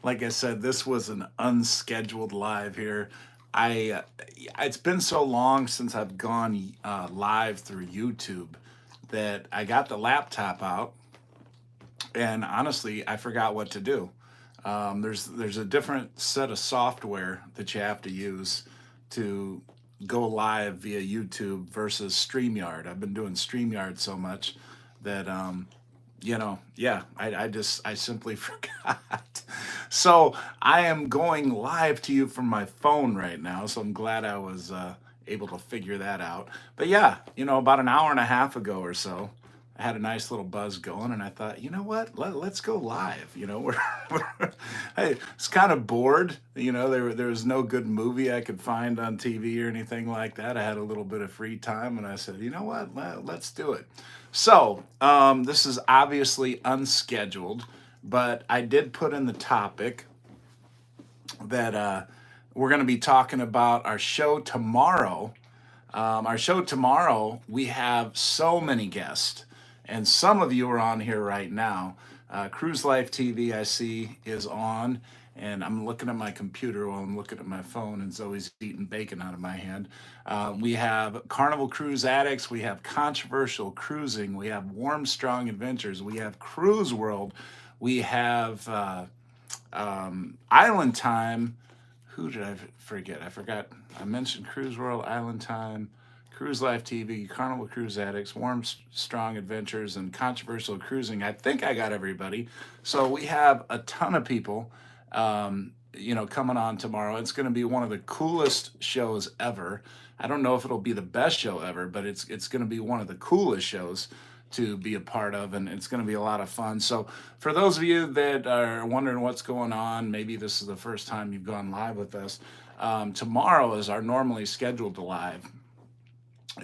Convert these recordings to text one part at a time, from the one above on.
like I said, this was an unscheduled live here. I it's been so long since I've gone live through YouTube that I got the laptop out, and honestly, I forgot what to do. There's a different set of software that you have to use to go live via YouTube versus StreamYard. I've been doing StreamYard so much that yeah, I simply forgot. So I am going live to you from my phone right now. So I'm glad I was able to figure that out. But yeah, about an hour and a half ago or so, I had a nice little buzz going, and I thought, you know what? Let's go live. I was kind of bored. There was no good movie I could find on TV or anything like that. I had a little bit of free time, and I said, you know what? Let's do it. So this is obviously unscheduled, but I did put in the topic that we're going to be talking about our show tomorrow. We have so many guests, and some of you are on here right now. Cruise Life TV, I see, is on, and I'm looking at my computer while I'm looking at my phone, and Zoe's eating bacon out of my hand. We have Carnival Cruise Addicts, we have Controversial Cruising, we have Warm Strong Adventures, we have Cruise World, we have Island Time. Who did I forget? I forgot. I mentioned Cruise World, Island Time, Cruise Life TV, Carnival Cruise Addicts, Warm Strong Adventures, and Controversial Cruising. I think I got everybody. So we have a ton of people, coming on tomorrow. It's going to be one of the coolest shows ever. I don't know if it'll be the best show ever, but it's going to be one of the coolest shows to be a part of, and it's going to be a lot of fun. So for those of you that are wondering what's going on, maybe this is the first time you've gone live with us. Tomorrow is our normally scheduled live,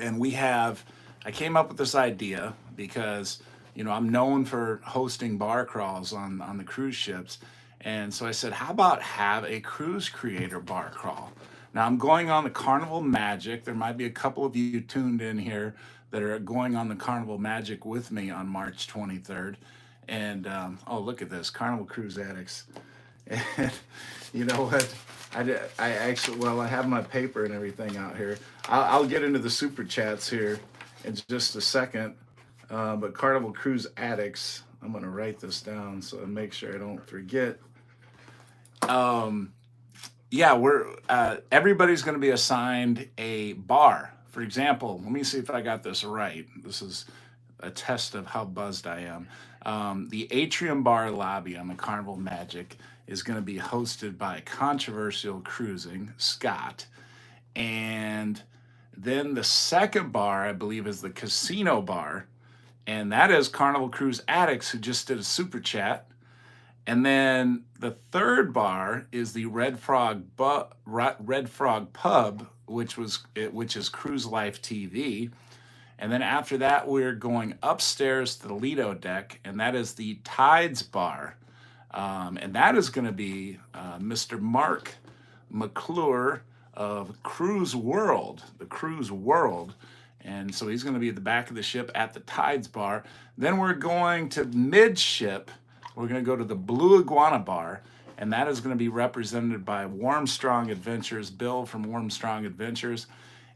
and I came up with this idea because I'm known for hosting bar crawls on the cruise ships, and so I said, how about have a cruise creator bar crawl? Now I'm going on the Carnival Magic. There might be a couple of you tuned in here that are going on the Carnival Magic with me on March 23rd. And oh, look at this, Carnival Cruise Addicts. And you know what? I actually, well, I have my paper and everything out here. I'll get into the super chats here in just a second. But Carnival Cruise Addicts, I'm going to write this down so I make sure I don't forget. Yeah, everybody's going to be assigned a bar. For example, let me see if I got this right. This is a test of how buzzed I am. The Atrium Bar Lobby on the Carnival Magic is going to be hosted by Controversial Cruising, Scott. And then the second bar, I believe, is the Casino Bar. And that is Carnival Cruise Addicts, who just did a super chat. And then the third bar is the Red Frog Pub, which is Cruise Life TV. And then after that, we're going upstairs to the Lido deck, and that is the Tides Bar. And that is going to be Mr. Mark McClure of Cruise World, the Cruise World. And so he's going to be at the back of the ship at the Tides Bar. Then we're going to midship. We're going to go to the Blue Iguana Bar, and that is going to be represented by Warm Strong Adventures, Bill from Warm Strong Adventures.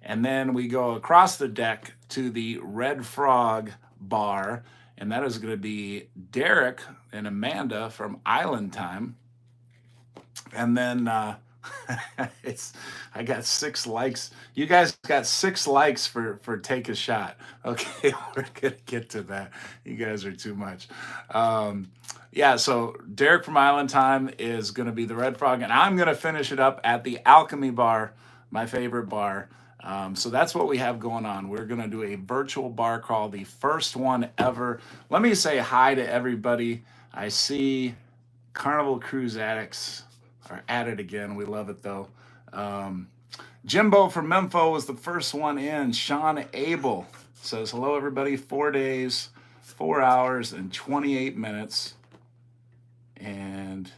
And then we go across the deck to the Red Frog Bar, and that is going to be Derek and Amanda from Island Time. And then I got 6 likes. You guys got 6 likes for Take a Shot. Okay, we're gonna get to that. You guys are too much. Yeah, so Derek from Island Time is gonna be the Red Frog, and I'm gonna finish it up at the Alchemy Bar, my favorite bar. So that's what we have going on. We're gonna do a virtual bar crawl, the first one ever. Let me say hi to everybody. I see Carnival Cruise Addicts are at it again. We love it though. Jimbo from Memphis was the first one in. Sean Abel says, hello everybody, 4 days, 4 hours and 28 minutes. And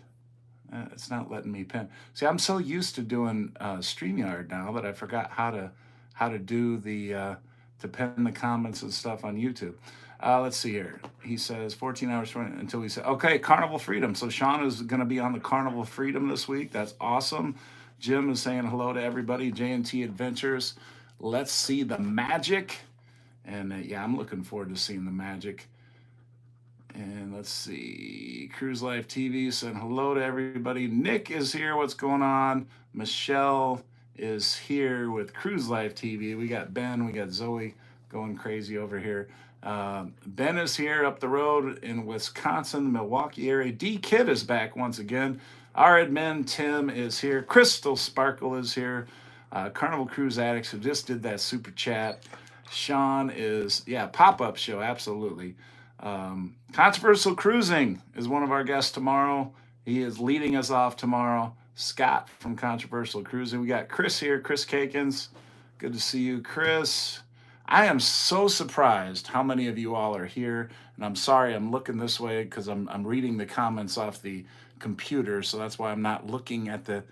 it's not letting me pin. See, I'm so used to doing StreamYard now that I forgot how to do the to pin the comments and stuff on YouTube. Let's see here. He says 14 hours until we say, okay, Carnival Freedom. So Sean is going to be on the Carnival Freedom this week. That's awesome. Jim is saying hello to everybody. J&T Adventures. Let's see the magic. And yeah, I'm looking forward to seeing the magic. And let's see. Cruise Life TV saying hello to everybody. Nick is here. What's going on? Michelle is here with Cruise Life TV. We got Ben. We got Zoe going crazy over here. Ben is here up the road in Wisconsin, Milwaukee area. D Kid is back once again. Our admin Tim is here. Crystal Sparkle is here. Carnival Cruise Addicts who just did that super chat. Sean is, yeah, pop-up show, absolutely. Controversial Cruising is one of our guests tomorrow. He is leading us off tomorrow. Scott from Controversial Cruising. We got Chris here, Chris Kakins. Good to see you, Chris. I am so surprised how many of you all are here. And I'm sorry, I'm looking this way because I'm reading the comments off the computer, so that's why I'm not looking at the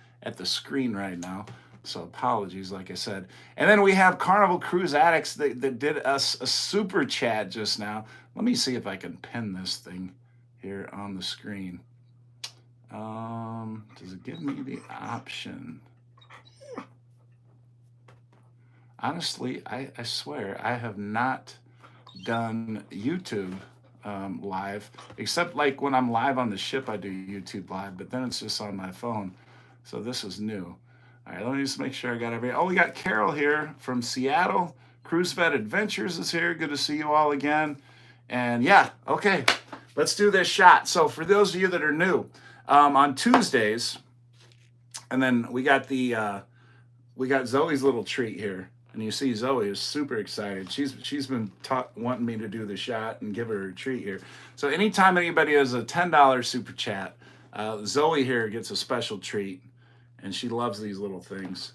screen right now. So apologies, like I said. And then we have Carnival Cruise Addicts that did us a super chat just now. Let me see if I can pin this thing here on the screen. Does it give me the option? Honestly, I swear I have not done YouTube live, except like when I'm live on the ship, I do YouTube live, but then it's just on my phone. So this is new. All right, let me just make sure I got everything. Oh, we got Carol here from Seattle. Cruise Vet Adventures is here. Good to see you all again. And yeah, okay, let's do this shot. So for those of you that are new, on Tuesdays, and then we got Zoe's little treat here. And you see Zoe is super excited. She's been wanting me to do the shot and give her a treat here. So anytime anybody has a $10 super chat, Zoe here gets a special treat. And she loves these little things.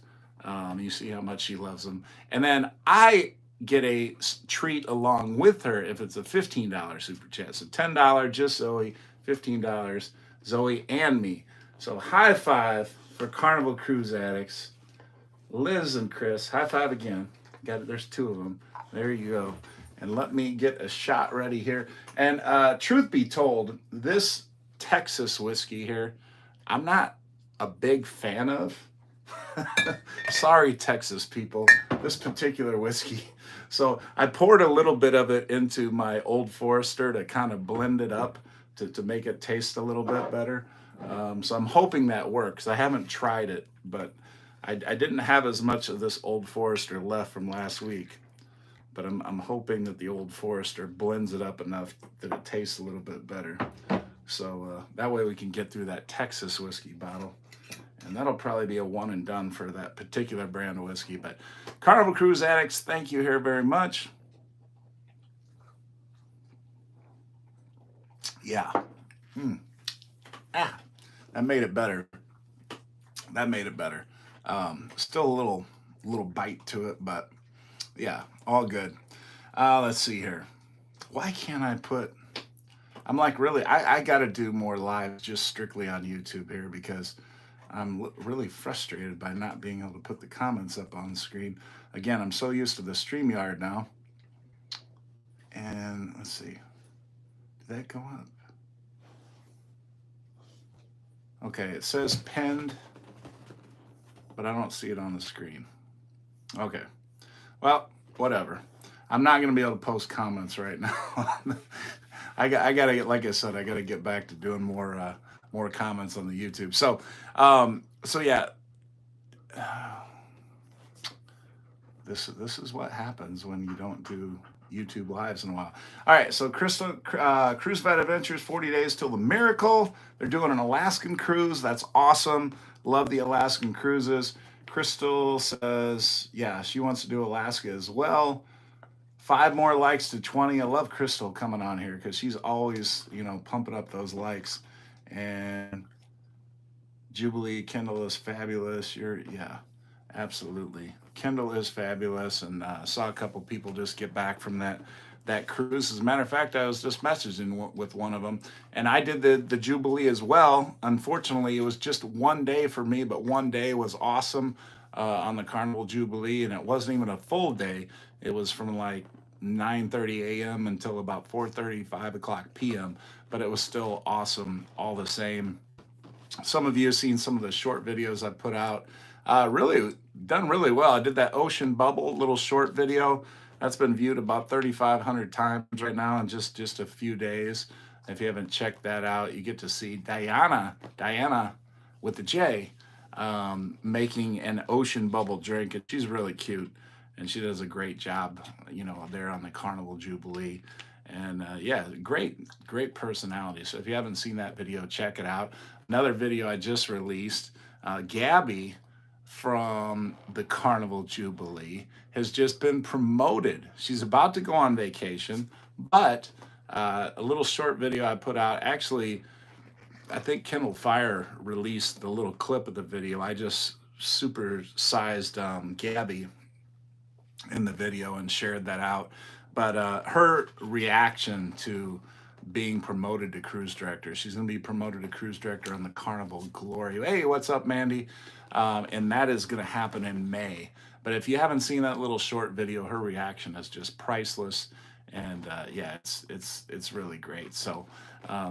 You see how much she loves them. And then I get a treat along with her if it's a $15 super chat. So $10, just Zoe, $15, Zoe and me. So high five for Carnival Cruise Addicts. Liz and Chris, high five again. Got it. There's two of them. There you go. And let me get a shot ready here. And truth be told, this Texas whiskey here, I'm not a big fan of. Sorry, Texas people, this particular whiskey. So I poured a little bit of it into my Old Forester to kind of blend it up to make it taste a little bit better. So I'm hoping that works. I haven't tried it, but I didn't have as much of this Old Forester left from last week. But I'm hoping that the Old Forester blends it up enough that it tastes a little bit better. So that way we can get through that Texas whiskey bottle. And that'll probably be a one and done for that particular brand of whiskey. But Carnival Cruise Addicts, thank you here very much. Yeah. That made it better. That made it better. Still a little bite to it, but yeah, all good. Let's see here. Why can't I put... I'm like, really, I got to do more live just strictly on YouTube here because I'm really frustrated by not being able to put the comments up on the screen. Again, I'm so used to the StreamYard now. And let's see. Did that go up? Okay, it says pinned, but I don't see it on the screen. Okay. Well, whatever. I'm not going to be able to post comments right now. I got to get, like I said, I got to get back to doing more comments on the YouTube. So yeah, this is what happens when you don't do YouTube lives in a while. All right, so Crystal Cruise Vet Adventures, 40 days till the miracle. They're doing an Alaskan cruise. That's awesome. Love the Alaskan cruises. Crystal says, yeah, she wants to do Alaska as well. 5 more likes to 20. I love Crystal coming on here because she's always, pumping up those likes. And Jubilee, Kendall is fabulous. Yeah, absolutely. Kendall is fabulous, and saw a couple people just get back from that cruise. As a matter of fact, I was just messaging with one of them, and I did the Jubilee as well. Unfortunately, it was just one day for me, but one day was awesome on the Carnival Jubilee, and it wasn't even a full day. It was from like 9:30 a.m. until about 4:30, 5 o'clock p.m., but it was still awesome all the same. Some of you have seen some of the short videos I put out. Really done really well. I did that ocean bubble little short video. That's been viewed about 3,500 times right now in just a few days. If you haven't checked that out, you get to see Diana with the J, making an ocean bubble drink, and she's really cute, and she does a great job, there on the Carnival Jubilee. And yeah, great personality. So if you haven't seen that video, check it out. Another video I just released, Gabby from the Carnival Jubilee has just been promoted. She's about to go on vacation, but a little short video I put out, actually, I think Kindle Fire released the little clip of the video. I just supersized Gabby in the video and shared that out. But her reaction to being promoted to cruise director, she's going to be promoted to cruise director on the Carnival Glory. Hey, what's up, Mandy? And that is going to happen in May. But if you haven't seen that little short video, her reaction is just priceless. And yeah, it's really great. So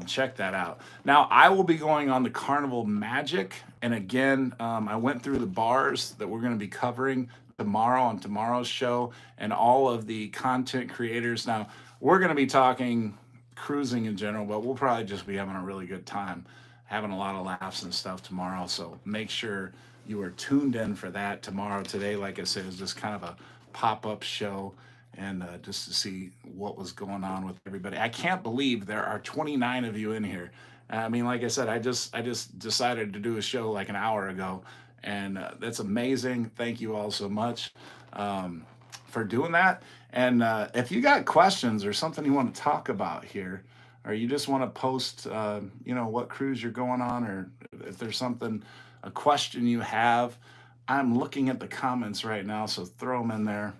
check that out. Now, I will be going on the Carnival Magic. And again, I went through the bars that we're going to be covering tomorrow on tomorrow's show, and all of the content creators. Now, we're going to be talking cruising in general, but we'll probably just be having a really good time, having a lot of laughs and stuff tomorrow. So make sure you are tuned in for that tomorrow. Today, like I said, is just kind of a pop-up show, and just to see what was going on with everybody. I can't believe there are 29 of you in here. I mean, like I said, I just decided to do a show like an hour ago, and that's amazing. Thank you all so much for doing that. And if you got questions or something you want to talk about here, or you just want to post, what cruise you're going on, or if there's something, a question you have, I'm looking at the comments right now, so throw them in there.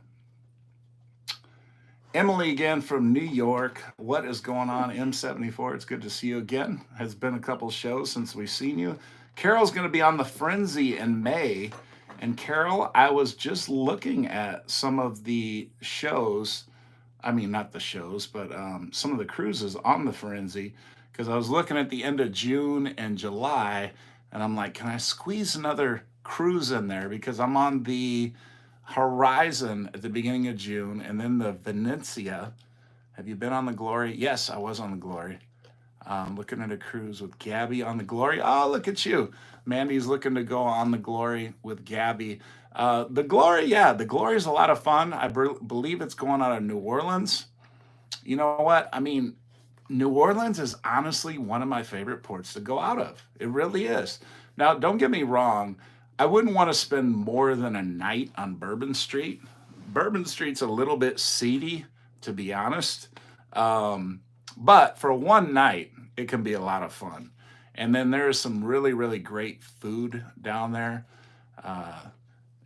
Emily again from New York. What is going on, M74? It's good to see you again. Has been a couple shows since we've seen you. Carol's going to be on the Frenzy in May. And Carol, I was just looking at some of the shows. I mean, not the shows, but some of the cruises on the Frenzy, because I was looking at the end of June and July, and I'm like, can I squeeze another cruise in there? Because I'm on the Horizon at the beginning of June, and then the Venezia. Have you been on the Glory? Yes, I was on the Glory. Looking at a cruise with Gabby on the Glory. Oh, look at you. Mandy's looking to go on the Glory with Gabby. The Glory, yeah, the Glory is a lot of fun. I believe it's going out of New Orleans. You know what? I mean, New Orleans is honestly one of my favorite ports to go out of. It really is. Now, don't get me wrong. I wouldn't want to spend more than a night on Bourbon Street. Bourbon Street's a little bit seedy, to be honest. But for one night, it can be a lot of fun. And then there is some really, really great food down there.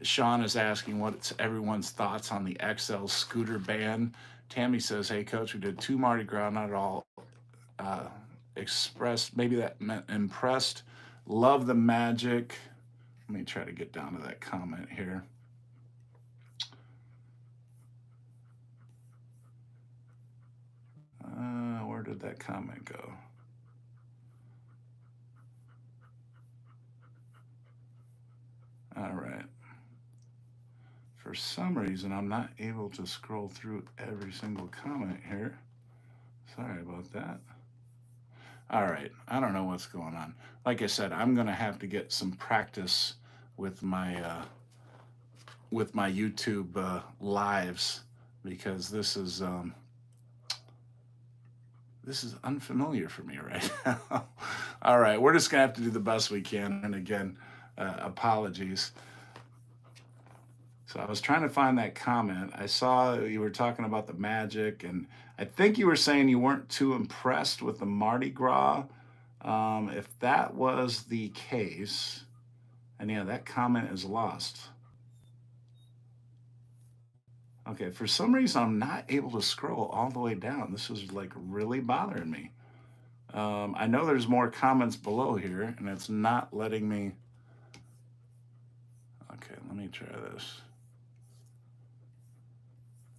Sean is asking what's everyone's thoughts on the XL scooter ban. Tammy says, hey, Coach, we did 2 Mardi Gras, not at all expressed. Maybe that meant impressed. Love the magic. Let me try to get down to that comment here. Where did that comment go? All right. For some reason, I'm not able to scroll through every single comment here. Sorry about that. All right. I don't know what's going on. Like I said, I'm going to have to get some practice with my YouTube lives, because this is unfamiliar for me right now. All right, we're just gonna have to do the best we can. And again, apologies. So I was trying to find that comment. I saw you were talking about the magic, and I think you were saying you weren't too impressed with the Mardi Gras. If that was the case, and yeah, that comment is lost. Okay, for some reason, I'm not able to scroll all the way down. This is like really bothering me. I know there's more comments below here, and it's not letting me. Okay, let me try this.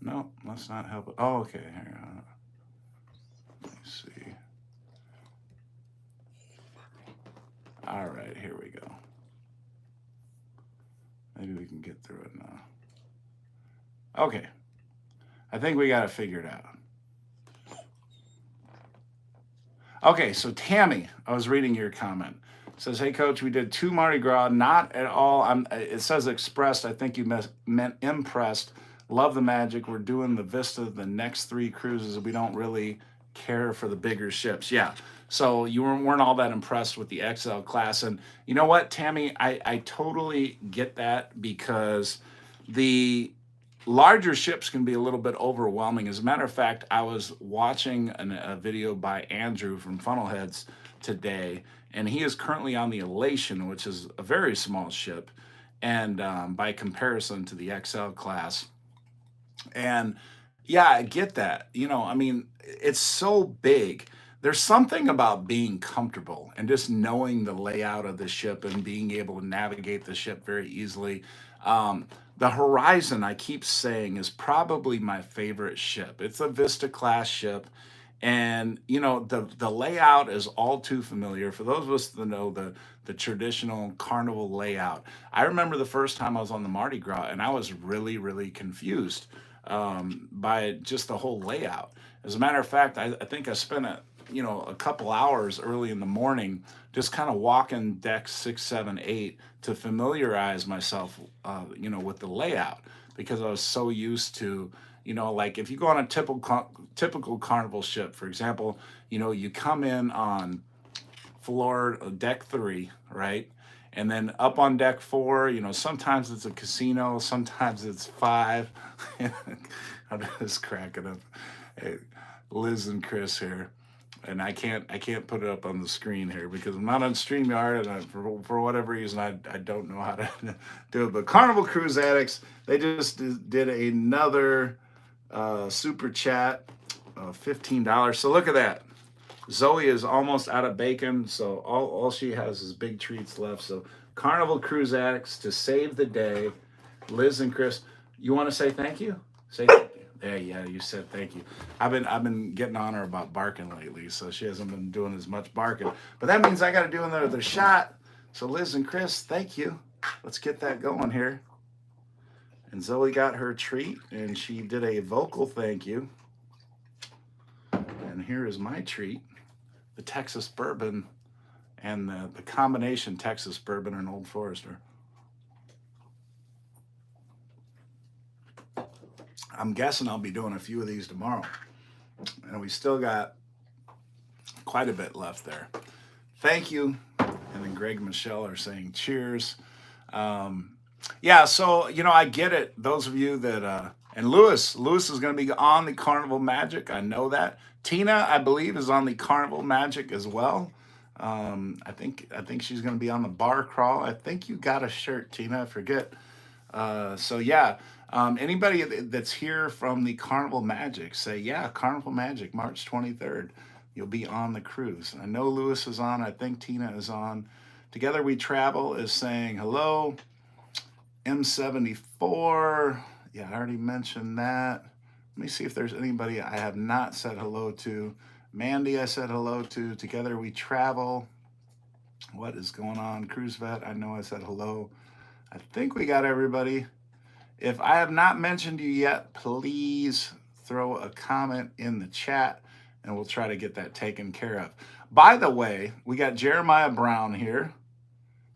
No, let's not help it. Oh, okay. Here, let me see. All right, here we go. Maybe we can get through it now. Okay, I think we got it figured out. Okay, so Tammy, I was reading your comment. Says, "Hey coach, we did 2 Mardi Gras. Not at all. It says expressed. I think you meant impressed. Love the magic. We're doing the Vista the next 3 cruises. We don't really care for the bigger ships." Yeah. So you weren't all that impressed with the XL class, and you know what, Tammy, I totally get that because the larger ships can be a little bit overwhelming. As a matter of fact, I was watching a video by Andrew from Funnelheads today, and he is currently on the Elation, which is a very small ship, and by comparison to the XL class. And yeah, I get that. I mean, it's so big. There's something about being comfortable and just knowing the layout of the ship and being able to navigate the ship very easily. The Horizon, I keep saying, is probably my favorite ship. It's a Vista class ship. And the layout is all too familiar for those of us that know the traditional Carnival layout. I remember the first time I was on the Mardi Gras, and I was really confused by just the whole layout. As a matter of fact, I think I spent a couple hours early in the morning just kind of walking decks 6, 7, 8 to familiarize myself, with the layout, because I was so used to, like if you go on a typical Carnival ship, for example, you come in on floor deck 3, right? And then up on deck 4, sometimes it's a casino, sometimes it's 5. I'm just cracking up. Hey, Liz and Chris here, and I can't put it up on the screen here because I'm not on StreamYard, and for whatever reason I don't know how to do it. But Carnival Cruise Addicts, they just did another super chat of $15. So look at that. Zoe is almost out of bacon, so all she has is big treats left. So Carnival Cruise Addicts to save the day. Liz and Chris, you want to say thank you? Say thank you. There, yeah, you said thank you. I've been getting on her about barking lately, so she hasn't been doing as much barking. But that means I got to do another shot. So Liz and Chris, thank you. Let's get that going here. And Zoe got her treat, and she did a vocal thank you. And here is my treat, the Texas bourbon, and the combination Texas bourbon and Old Forester. I'm guessing I'll be doing a few of these tomorrow. And we still got quite a bit left there. Thank you. And then Greg and Michelle are saying cheers. Yeah, so, I get it. Those of you that, and Lewis is going to be on the Carnival Magic. I know that. Tina, I believe, is on the Carnival Magic as well. I think she's going to be on the bar crawl. I think you got a shirt, Tina. I forget. So yeah, anybody that's here from the Carnival Magic, say, yeah, Carnival Magic, March 23rd. You'll be on the cruise. I know Lewis is on. I think Tina is on. Together We Travel is saying hello. M74. Yeah, I already mentioned that. Let me see if there's anybody I have not said hello to. Mandy, I said hello to. Together We Travel. What is going on? Cruise Vet, I know I said hello. I think we got everybody. If I have not mentioned you yet, please throw a comment in the chat, and we'll try to get that taken care of. By the way, we got Jeremiah Brown here.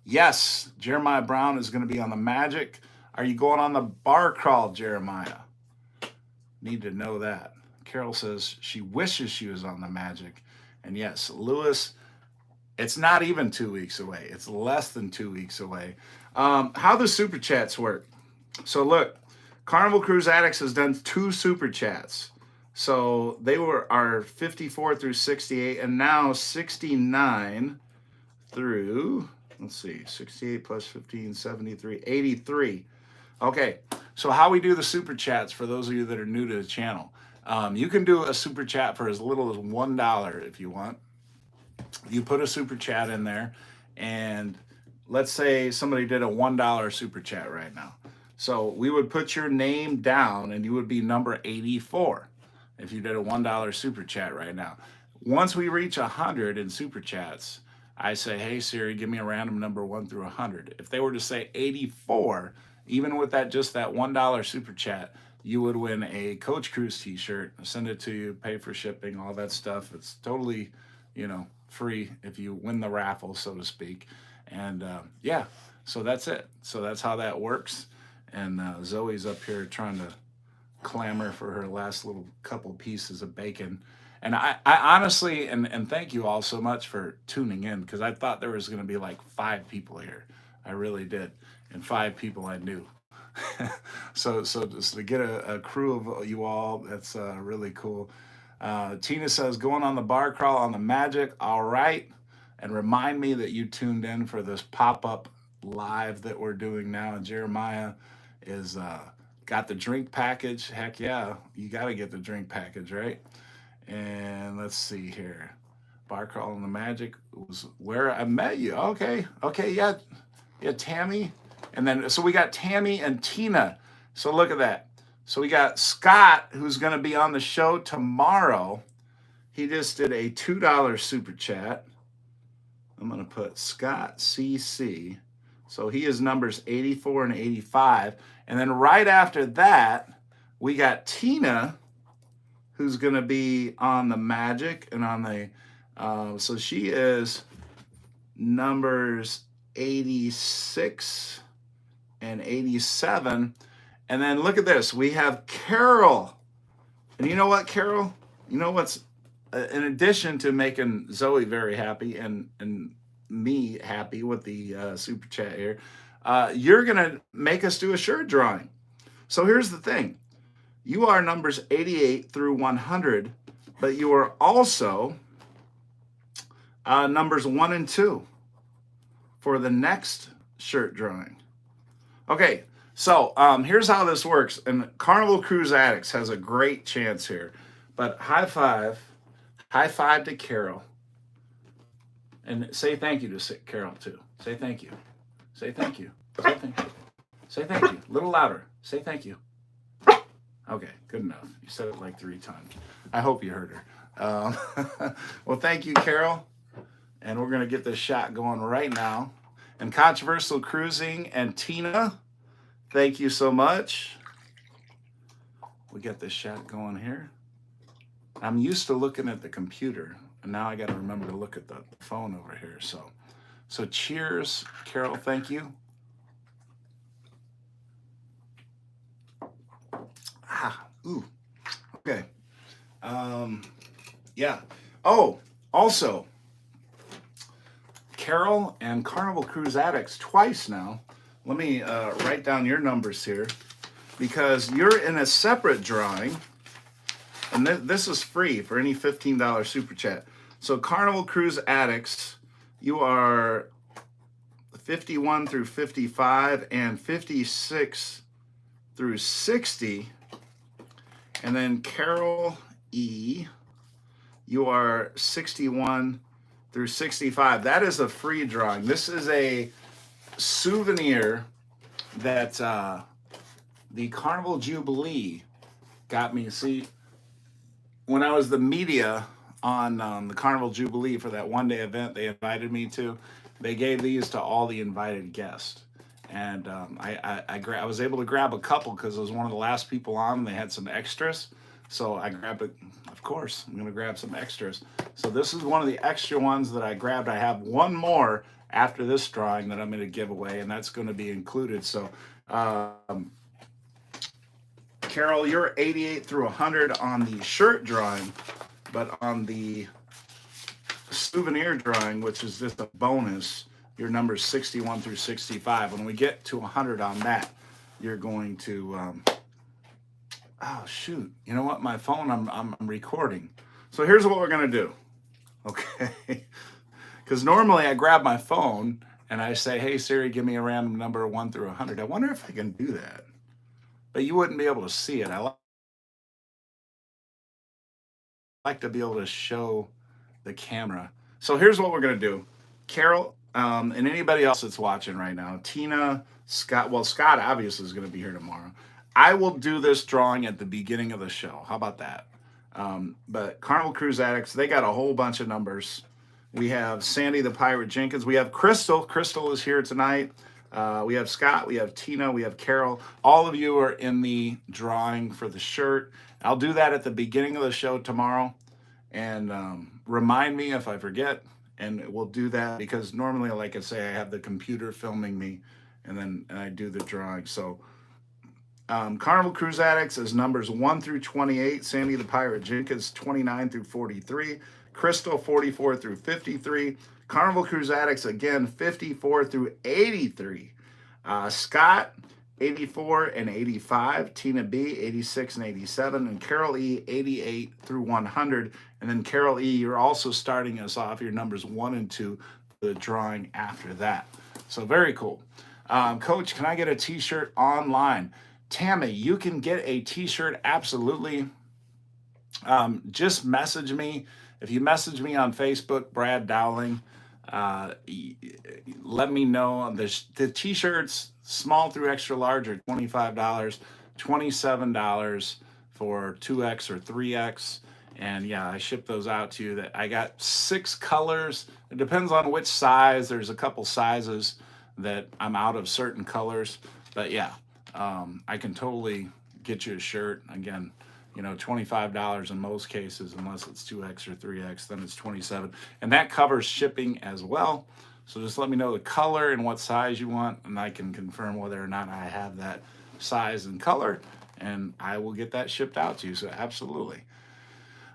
Yes, Jeremiah Brown is going to be on the Magic. Are you going on the bar crawl, Jeremiah? Need to know that. Carol says she wishes she was on the Magic. And yes, Lewis, it's not even 2 weeks away. It's less than 2 weeks away. How the super chats work. So look, Carnival Cruise Addicts has done 2 super chats. So they are 54 through 68, and now 69 through, let's see, 68 plus 15, 73, 83. Okay, so how we do the super chats for those of you that are new to the channel. You can do a super chat for as little as $1 if you want. You put a super chat in there, and let's say somebody did a $1 super chat right now. So we would put your name down and you would be number 84 if you did a $1 super chat right now. Once we reach 100 in super chats, I say, hey Siri, give me a random number 1 through 100. If they were to say 84, even with that just that $1 super chat, you would win a Coach Cruise t-shirt. Send it to you, pay for shipping, all that stuff. It's totally, free if you win the raffle, so to speak. And yeah, so that's it. So that's how that works. And Zoe's up here trying to clamor for her last little couple pieces of bacon. And I honestly, and thank you all so much for tuning in, because I thought there was going to be like 5 people here. I really did. And 5 people I knew. So just to get a crew of you all, that's really cool. Tina says, going on the bar crawl on the Magic. All right. And remind me that you tuned in for this pop-up live that we're doing now. And Jeremiah is got the drink package. Heck yeah, you got to get the drink package, right? And let's see here. Bar crawl on the Magic was where I met you. Okay, yeah, Tammy. And then, so we got Tammy and Tina. So look at that. So we got Scott, who's going to be on the show tomorrow. He just did a $2 super chat. I'm going to put Scott CC. So he is numbers 84 and 85. And then right after that, we got Tina, who's going to be on the Magic and on the, so she is numbers 86 and 87. And then look at this. We have Carol. And you know what, Carol? You know what's, in addition to making Zoe very happy and me happy with the super chat here, you're going to make us do a shirt drawing. So here's the thing. You are numbers 88 through 100, but you are also numbers 1 and 2 for the next shirt drawing. Okay, so here's how this works. And Carnival Cruise Addicts has a great chance here. But high five to Carol. And say thank you to Carol, too. Say thank you. Say thank you. Say thank you. Say thank you. A little louder. Say thank you. Okay, good enough. You said it like 3 times. I hope you heard her. Well, thank you, Carol. And we're going to get this shot going right now. And Controversial Cruising and Tina, thank you so much. We got this shot going here. I'm used to looking at the computer, and now I got to remember to look at the phone over here. So cheers, Carol. Thank you. Ooh. Okay. Yeah. Oh, also, Carol and Carnival Cruise Addicts twice now. Let me write down your numbers here, because you're in a separate drawing, and this is free for any $15 super chat. So Carnival Cruise Addicts, you are 51 through 55 and 56 through 60. And then Carol E, you are 61 through 65. That is a free drawing. This is a souvenir that the Carnival Jubilee got me. See, when I was the media on the Carnival Jubilee for that one-day event they invited me to, they gave these to all the invited guests. And I was able to grab a couple because I was one of the last people on, and they had some extras. So I grabbed it. Of course, I'm going to grab some extras. So this is one of the extra ones that I grabbed. I have one more after this drawing that I'm going to give away, and that's going to be included. So Carol, you're 88 through 100 on the shirt drawing, but on the souvenir drawing, which is just a bonus, your number's 61 through 65. When we get to 100 on that, you're going to, oh shoot, you know what? My phone, I'm recording. So here's what we're gonna do, okay? Because normally I grab my phone and I say, hey Siri, give me a random number 1 through 100. I wonder if I can do that, but you wouldn't be able to see it. I like to be able to show the camera. So here's what we're gonna do. Carol, and anybody else that's watching right now, Tina, Scott, well, Scott obviously is going to be here tomorrow. I will do this drawing at the beginning of the show. How about that? But Carnival Cruise Addicts, they got a whole bunch of numbers. We have Sandy the Pirate Jenkins. We have Crystal. Crystal is here tonight. We have Scott. We have Tina. We have Carol. All of you are in the drawing for the shirt. I'll do that at the beginning of the show tomorrow. And remind me if I forget. And we'll do that because normally, like I say, I have the computer filming me and I do the drawing. So Carnival Cruise Addicts is numbers 1 through 28. Sandy the Pirate Jenkins 29 through 43. Crystal 44 through 53. Carnival Cruise Addicts again 54 through 83. Scott 84 and 85. Tina B 86 and 87. And Carol E 88 through 100. And then Carol E, you're also starting us off your numbers 1 and 2 for the drawing after that. So very cool. Coach, can I get a t-shirt online? Tammy, you can get a t-shirt absolutely. Just message me. If you message me on Facebook, Brad Dowling, let me know. The t-shirts, small through extra large, are $25, $27 for 2X or 3X. And yeah, I ship those out to you. That I got 6 colors. It depends on which size. There's a couple sizes that I'm out of certain colors. But yeah, I can totally get you a shirt. Again, $25 in most cases, unless it's 2X or 3X, then it's 27. And that covers shipping as well. So just let me know the color and what size you want, and I can confirm whether or not I have that size and color, and I will get that shipped out to you. So absolutely.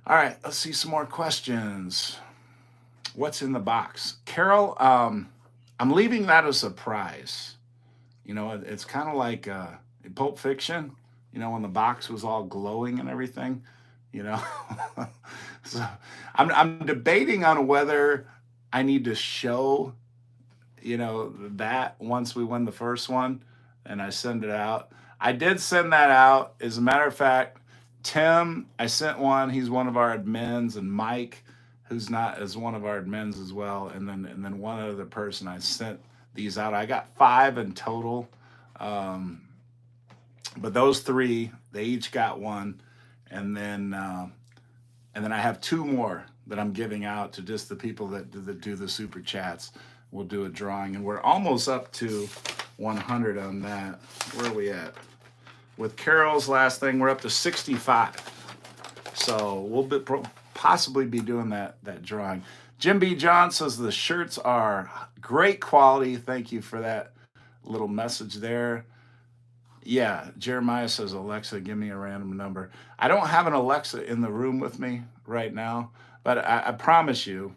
All right, let's see some more questions. What's in the box? Carol, I'm leaving that a surprise. It's kind of like Pulp Fiction, when the box was all glowing and everything, So I'm debating on whether I need to show, that once we win the first one and I send it out. I did send that out. As a matter of fact, Tim, I sent one. He's one of our admins, and Mike, who's not, is one of our admins as well. And then one other person I sent these out. I got 5 in total. But those 3, they each got one. And then I have 2 more that I'm giving out to just the people that do the super chats. We'll do a drawing, and we're almost up to 100 on that. Where are we at? With Carol's last thing, we're up to 65. So we'll possibly be doing that drawing. Jim B. John says the shirts are great quality. Thank you for that little message there. Yeah, Jeremiah says, Alexa, give me a random number. I don't have an Alexa in the room with me right now, but I promise you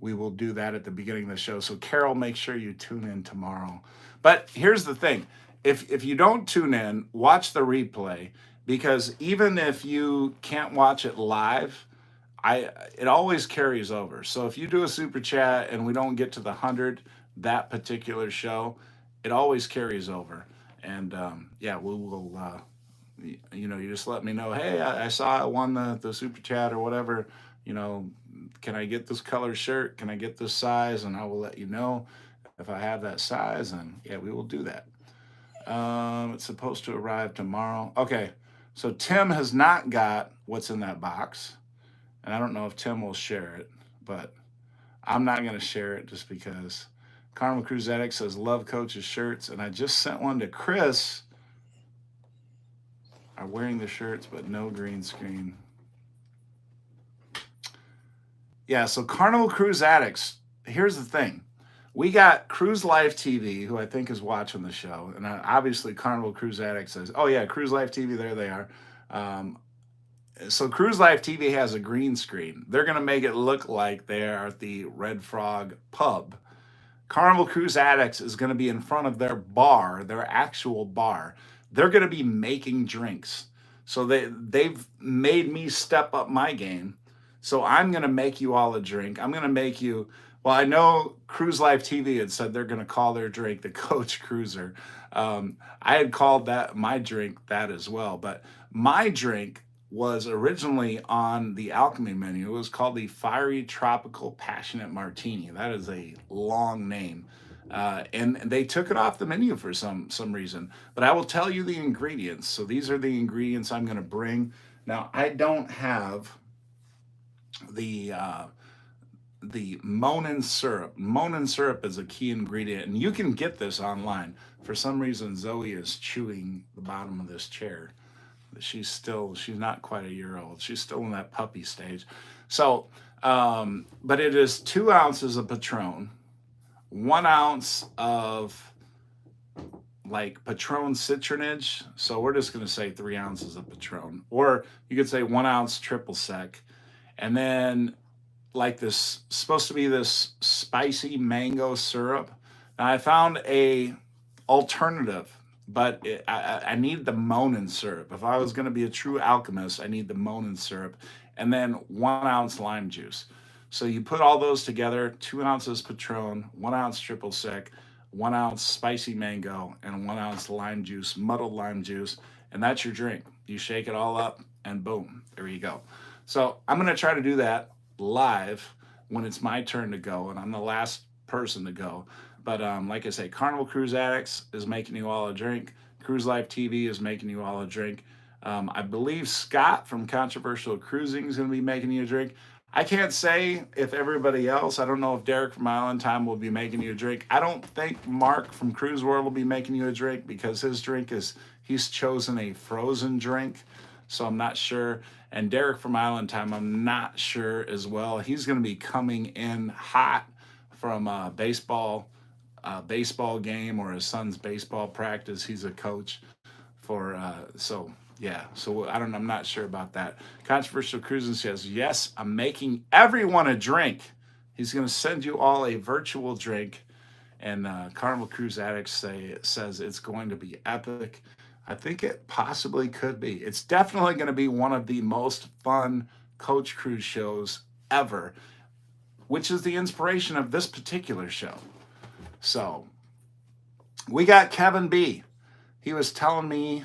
we will do that at the beginning of the show. So Carol, make sure you tune in tomorrow. But here's the thing. If you don't tune in, watch the replay, because even if you can't watch it live, it always carries over. So if you do a super chat and we don't get to the 100 that particular show, it always carries over. And yeah, we will, you just let me know, hey, I saw I won the super chat or whatever, can I get this color shirt? Can I get this size? And I will let you know if I have that size, and yeah, we will do that. It's supposed to arrive tomorrow. Okay, so Tim has not got what's in that box, and I don't know if Tim will share it, but I'm not going to share it just because. Carnival Cruise Addict says, love Coach's shirts, and I just sent one to Chris. Are wearing the shirts, but no green screen. Yeah, so Carnival Cruise Addicts, here's the thing. We got Cruise Life TV, who I think is watching the show, and obviously Carnival Cruise Addicts says, oh yeah, Cruise Life TV, there they are. So Cruise Life TV has a green screen. They're going to make it look like they are at the Red Frog pub. Carnival Cruise Addicts is going to be in front of their bar, their actual bar. They're going to be making drinks. So they've made me step up my game. So I'm going to make you all a drink. I'm going to make you, well, I know Cruise Life TV had said they're going to call their drink the Coach Cruiser. I had called that my drink that as well. But my drink, was originally on the alchemy menu. It was called the Fiery Tropical Passionate Martini. That is a long name. And they took it off the menu for some reason. But I will tell you the ingredients. So these are the ingredients I'm going to bring. Now I don't have the Monin syrup. Monin syrup is a key ingredient, and you can get this online. For some reason, Zoe is chewing the bottom of this chair. She's not quite a year old. She's still in that puppy stage. So, but it is 2 ounces of Patron, 1 ounce of like Patron citronage. So we're just going to say 3 ounces of Patron, or you could say 1 ounce triple sec, and then like this supposed to be this spicy mango syrup. Now I found a alternative, but I need the Monin syrup. If I was going to be a true alchemist, I need the Monin syrup, and then 1 ounce lime juice. So you put all those together: 2 ounces Patron, 1 ounce triple sec, 1 ounce spicy mango, and 1 ounce lime juice, muddled lime juice, and that's your drink. You shake it all up, and boom, there you go. So I'm going to try to do that live when it's my turn to go, and I'm the last person to go. But like I say, Carnival Cruise Addicts is making you all a drink. Cruise Life TV is making you all a drink. I believe Scott from Controversial Cruising is going to be making you a drink. I can't say if everybody else, I don't know if Derek from Island Time will be making you a drink. I don't think Mark from Cruise World will be making you a drink, because his drink is, he's chosen a frozen drink. So I'm not sure. And Derek from Island Time, I'm not sure as well. He's going to be coming in hot from a baseball game or his son's baseball practice. He's a coach for, so yeah. So I don't, I'm not sure about that. Controversial Cruising says, yes, I'm making everyone a drink. He's going to send you all a virtual drink. And Carnival Cruise Addicts says it's going to be epic. I think it possibly could be. It's definitely going to be one of the most fun coach cruise shows ever, which is the inspiration of this particular show. So we got Kevin B. He was telling me,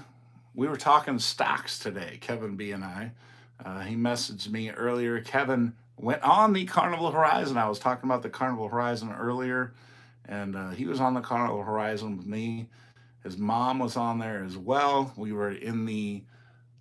we were talking stocks today, Kevin B and I. He messaged me earlier. Kevin went on the Carnival Horizon. I was talking about the Carnival Horizon earlier, and he was on the Carnival Horizon with me. His mom was on there as well. We were in the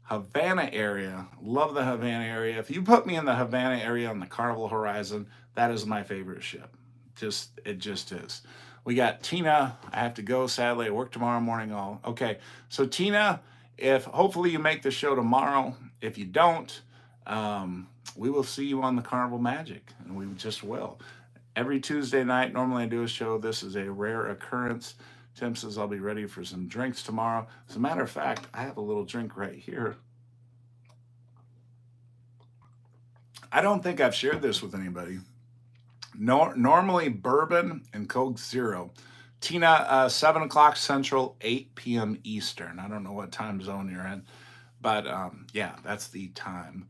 Havana area. Love the Havana area. If you put me in the Havana area on the Carnival Horizon, that is my favorite ship. It just is. We got Tina. I have to go, sadly. I work tomorrow morning. All okay. So Tina, if hopefully you make the show tomorrow. If you don't, we will see you on the Carnival Magic, and we just will. Every Tuesday night, normally I do a show. This is a rare occurrence. Tim says I'll be ready for some drinks tomorrow. As a matter of fact, I have a little drink right here. I don't think I've shared this with anybody. Normally bourbon and Coke Zero. Tina, 7 o'clock Central, 8 p.m. Eastern. I don't know what time zone you're in, but yeah, that's the time.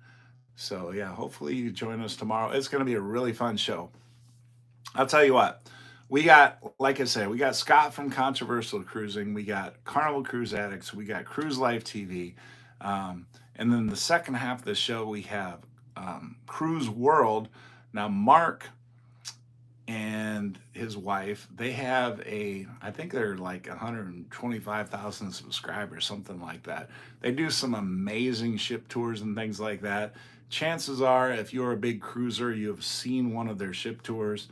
So yeah, hopefully you join us tomorrow. It's going to be a really fun show. I'll tell you what. We got, like I said, we got Scott from Controversial Cruising. We got Carnival Cruise Addicts. We got Cruise Life TV. And then the second half of the show, we have Cruise World. Now, Mark and his wife, they have I think they're like 125,000 subscribers, something like that. They do some amazing ship tours and things like that. Chances are, if you're a big cruiser, you have seen one of their ship tours.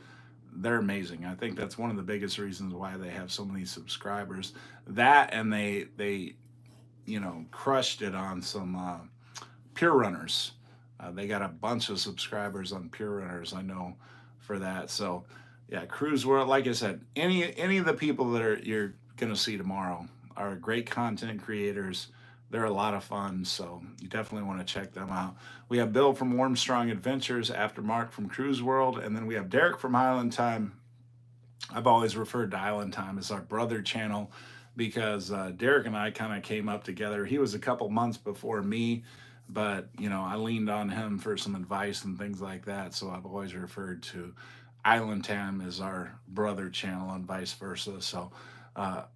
They're amazing. I think that's one of the biggest reasons why they have so many subscribers. That, and they crushed it on some Pure Runners. They got a bunch of subscribers on Pure Runners, I know, for that. So yeah, Cruise World, like I said, any of the people that you're gonna see tomorrow are great content creators. They're a lot of fun, so you definitely want to check them out. We have Bill from Warm Strong Adventures, after Mark from Cruise World, and then we have Derek from Island Time. I've always referred to Island Time as our brother channel, because Derek and I kind of came up together. He was a couple months before me, but I leaned on him for some advice and things like that. So I've always referred to Island Time as our brother channel and vice versa. So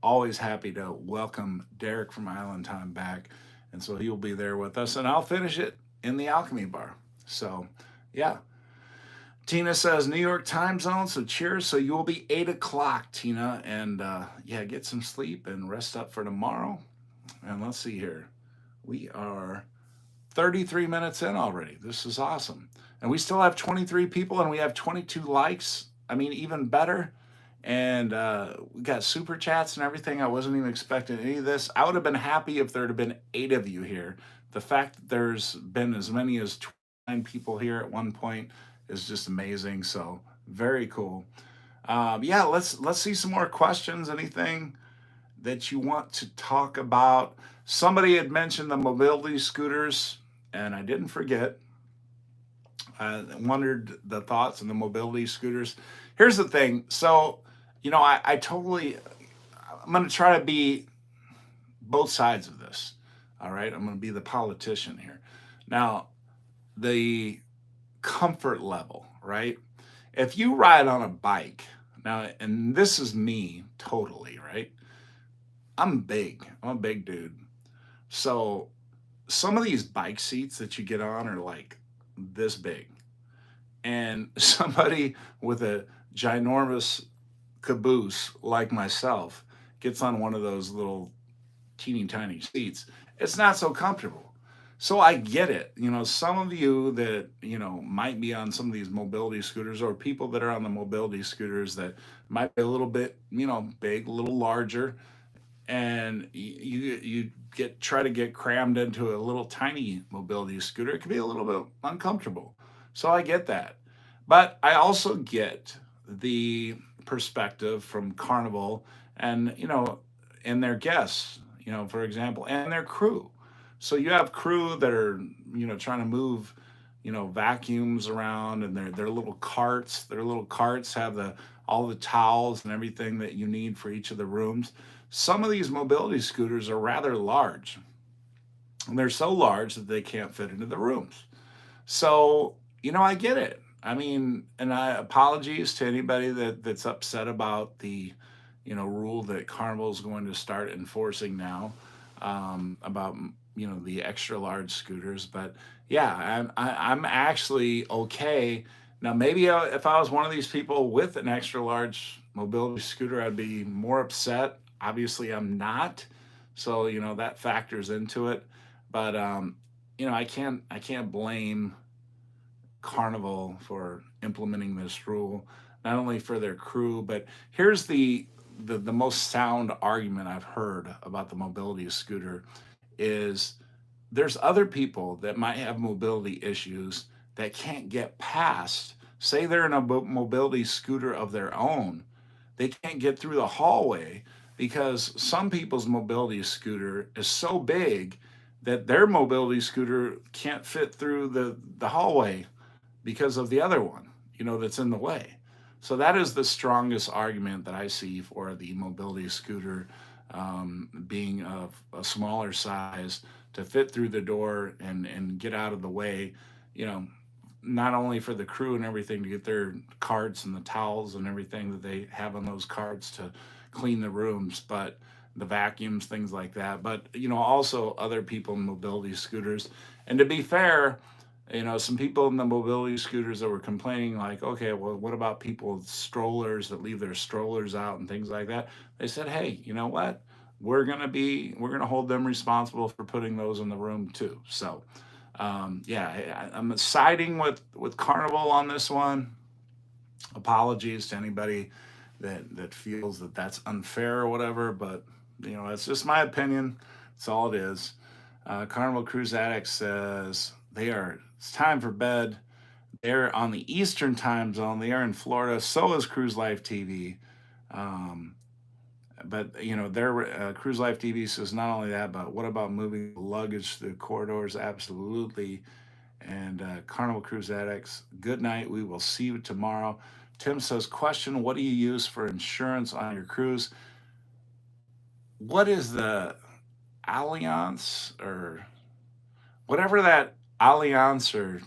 always happy to welcome Derek from Island Time back. And so he'll be there with us, and I'll finish it in the Alchemy Bar. So, yeah. Tina says New York time zone, so cheers. So you will be 8 o'clock, Tina, and yeah, get some sleep and rest up for tomorrow. And let's see here, we are 33 minutes in already. This is awesome, and we still have 23 people, and we have 22 likes. I mean, even better. And we got super chats and everything. I wasn't even expecting any of this. I would have been happy if there had been 8 of you here. The fact that there's been as many as 29 people here at one point is just amazing. So very cool. Yeah, let's see some more questions. Anything that you want to talk about? Somebody had mentioned the mobility scooters, and I didn't forget. I wondered the thoughts on the mobility scooters. Here's the thing. So, I totally, I'm going to try to be both sides of this. All right. I'm going to be the politician here. Now, the comfort level, right? If you ride on a bike, now, and this is me totally, right? I'm big. I'm a big dude. So some of these bike seats that you get on are like this big. And somebody with a ginormous caboose like myself gets on one of those little teeny tiny seats, it's not so comfortable. So I get it. Some of you that, might be on some of these mobility scooters, or people that are on the mobility scooters that might be a little bit, big, a little larger, and you get try to get crammed into a little tiny mobility scooter, it can be a little bit uncomfortable. So I get that. But I also get the perspective from Carnival and, and their guests, for example, and their crew. So you have crew that are, trying to move, vacuums around, and their little carts. Their little carts have the all the towels and everything that you need for each of the rooms. Some of these mobility scooters are rather large, and they're so large that they can't fit into the rooms. So, I get it. I mean, and I apologies to anybody that's upset about the, rule that Carnival is going to start enforcing now, about, the extra large scooters. But yeah, I'm actually okay. Now, maybe if I was one of these people with an extra large mobility scooter, I'd be more upset. Obviously, I'm not. So, that factors into it. But, I can't blame Carnival for implementing this rule, not only for their crew, but here's the most sound argument I've heard about the mobility scooter is there's other people that might have mobility issues that can't get past, say they're in a mobility scooter of their own, they can't get through the hallway because some people's mobility scooter is so big that their mobility scooter can't fit through the hallway because of the other one, that's in the way. So that is the strongest argument that I see for the mobility scooter, being of a smaller size to fit through the door and get out of the way, you know, not only for the crew and everything to get their carts and the towels and everything that they have on those carts to clean the rooms, but the vacuums, things like that. But, also other people in mobility scooters. And to be fair, some people in the mobility scooters that were complaining, like, okay, well, what about people with strollers that leave their strollers out and things like that? They said, hey, you know what? We're gonna hold them responsible for putting those in the room too. So, yeah, I'm siding with Carnival on this one. Apologies to anybody that feels that that's unfair or whatever, but it's just my opinion. That's all it is. Carnival Cruise Addict says it's time for bed. They're on the Eastern time zone. They are in Florida. So is Cruise Life TV. Um, but their Cruise Life TV says not only that, but what about moving luggage through the corridors? Absolutely. And Carnival Cruise Addicts, good night. We will see you tomorrow. Tim says, question, what do you use for insurance on your cruise? What is the Allianz or whatever that Allianz or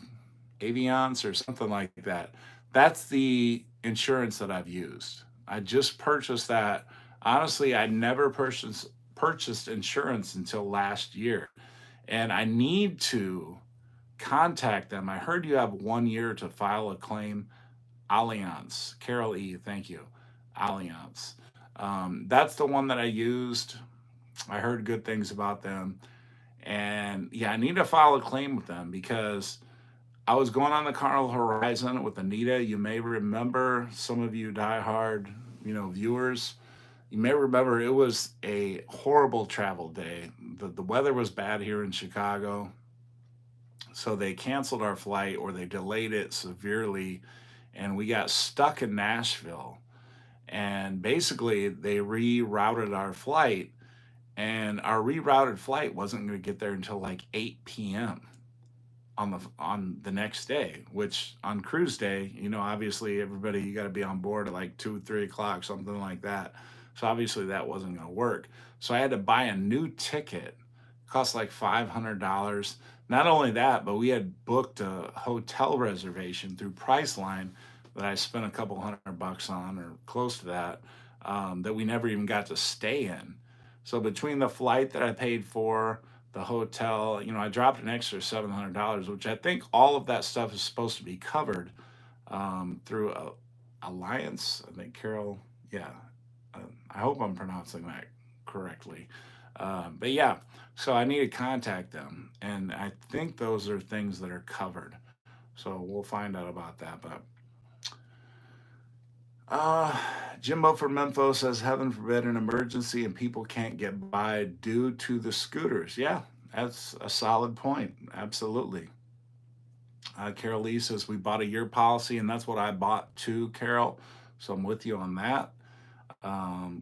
Aviance or something like that? That's the insurance that I've used. I just purchased that. Honestly, I never purchased insurance until last year. and I need to contact them. I heard you have 1 year to file a claim. Allianz, Carol E, thank you. Allianz. That's the one that I used. I heard good things about them. And yeah, I need to file a claim with them because I was going on the Carnival Horizon with Anita. You may remember, some of you diehard, viewers, you may remember it was a horrible travel day. The weather was bad here in Chicago. So they canceled our flight or they delayed it severely. And we got stuck in Nashville. And basically, they rerouted our flight. And our rerouted flight wasn't going to get there until like 8 p.m. on the next day, which on cruise day, obviously everybody, you got to be on board at like 2, 3 o'clock, something like that. So obviously that wasn't going to work. So I had to buy a new ticket. It cost like $500. Not only that, but we had booked a hotel reservation through Priceline that I spent a couple $100 on, or close to that, that we never even got to stay in. So between the flight that I paid for, the hotel, I dropped an extra $700, which I think all of that stuff is supposed to be covered through Alliance. I think Carol, yeah, I hope I'm pronouncing that correctly. But yeah, so I need to contact them, and I think those are things that are covered. So we'll find out about that. But uh, Jimbo from Memphis says, heaven forbid an emergency and people can't get by due to the scooters. Yeah, that's a solid point. Absolutely. Carol Lee says, we bought a year policy, and that's what I bought too, Carol. So I'm with you on that.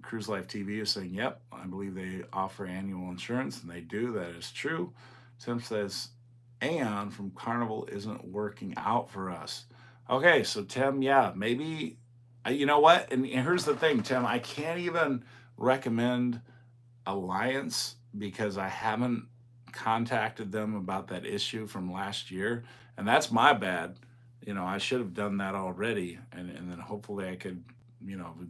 Cruise Life TV is saying, yep, I believe they offer annual insurance, and they do. That is true. Tim says, Aeon from Carnival isn't working out for us. Okay, so Tim, yeah, maybe, you know what? And here's the thing, Tim, I can't even recommend Alliance because I haven't contacted them about that issue from last year. And that's my bad. I should have done that already. And then hopefully I could,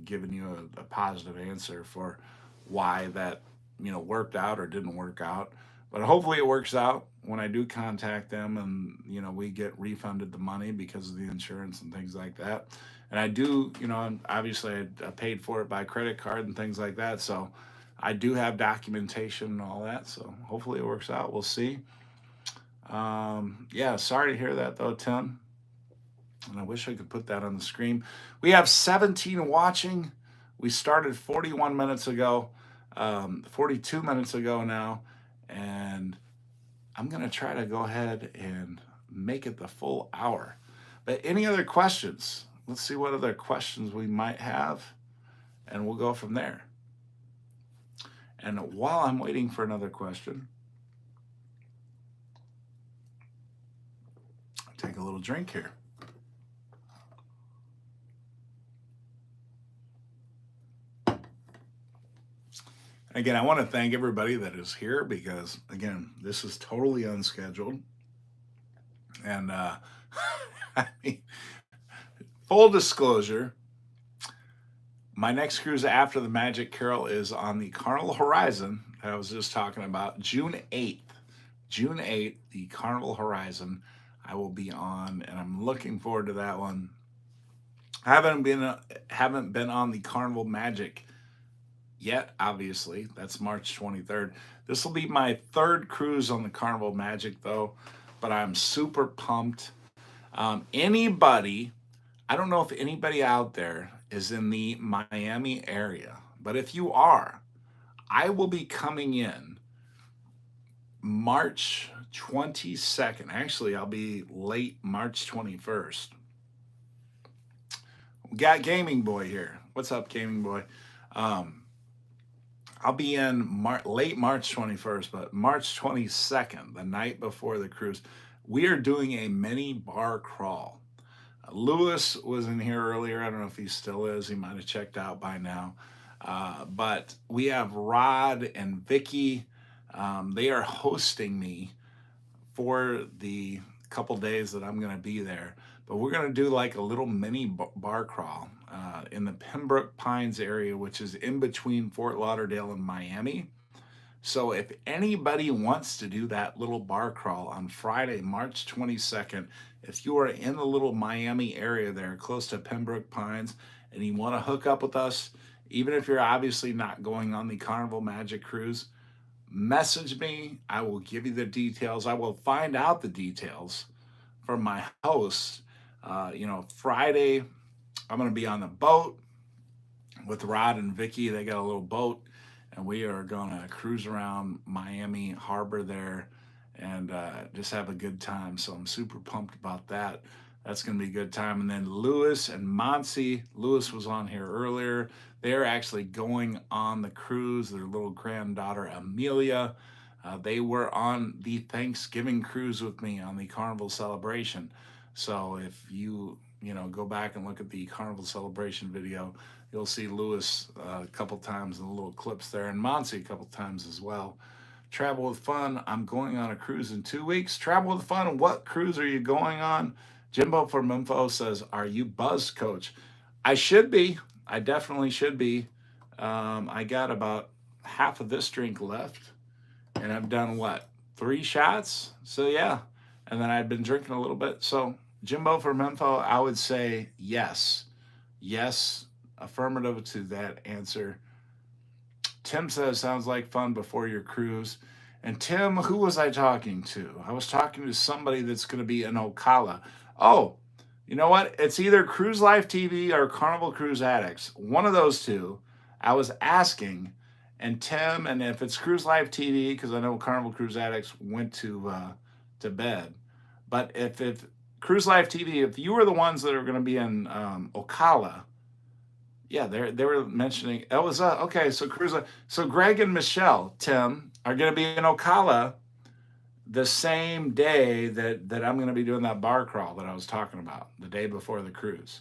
given you a positive answer for why that, worked out or didn't work out. But hopefully it works out when I do contact them, and, we get refunded the money because of the insurance and things like that. And I do, obviously I paid for it by credit card and things like that. So I do have documentation and all that. So hopefully it works out. We'll see. Yeah, sorry to hear that though, Tim. And I wish I could put that on the screen. We have 17 watching. We started 41 minutes ago, 42 minutes ago now. And I'm going to try to go ahead and make it the full hour. But any other questions? Let's see what other questions we might have, and we'll go from there. And while I'm waiting for another question, I'll take a little drink here. Again, I want to thank everybody that is here because, again, this is totally unscheduled. And I mean, full disclosure, my next cruise after the Magic Carol is on the Carnival Horizon that I was just talking about, June 8th. June 8th, the Carnival Horizon I will be on, and I'm looking forward to that one. I haven't been on the Carnival Magic yet, obviously. That's March 23rd. This will be my third cruise on the Carnival Magic, though, but I'm super pumped. Anybody, I don't know if anybody out there is in the Miami area, but if you are, I will be coming in March 22nd. Actually, I'll be late March 21st. We got Gaming Boy here. What's up, Gaming Boy? I'll be in late March 21st, but March 22nd, the night before the cruise, we are doing a mini bar crawl. Lewis was in here earlier. I don't know if he still is. He might have checked out by now. But we have Rod and Vicky. They are hosting me for the couple days that I'm going to be there. But we're going to do like a little mini bar crawl in the Pembroke Pines area, which is in between Fort Lauderdale and Miami. So if anybody wants to do that little bar crawl on Friday, March 22nd, if you are in the little Miami area there, close to Pembroke Pines, and you want to hook up with us, even if you're obviously not going on the Carnival Magic Cruise, message me. I will give you the details. I will find out the details from my host. Friday, I'm going to be on the boat with Rod and Vicky. They got a little boat, and we are going to cruise around Miami Harbor there and just have a good time. So I'm super pumped about that. That's going to be a good time. And then Lewis and Monsi, Lewis was on here earlier. They're actually going on the cruise. Their little granddaughter, Amelia, they were on the Thanksgiving cruise with me on the Carnival Celebration. So if go back and look at the Carnival Celebration video, you'll see Lewis a couple times in the little clips there, and Monsi a couple times as well. Travel with Fun. I'm going on a cruise in 2 weeks. Travel with Fun. What cruise are you going on? Jimbo from Info says, "Are you buzzed, Coach?" I should be. I definitely should be. I got about half of this drink left, and I've done what, 3 shots? So yeah, and then I'd been drinking a little bit. So Jimbo from Info, I would say yes, yes, affirmative to that answer. Tim says, "Sounds like fun before your cruise." And Tim, who was I talking to? I was talking to somebody that's going to be in Ocala. Oh, you know what? It's either Cruise Life TV or Carnival Cruise Addicts. One of those two. I was asking, and Tim, and if it's Cruise Life TV, because I know Carnival Cruise Addicts went to bed. But if Cruise Life TV, if you were the ones that are going to be in Ocala, yeah, they were mentioning that was okay. So so Greg and Michelle, Tim, are going to be in Ocala the same day that I'm going to be doing that bar crawl that I was talking about, the day before the cruise.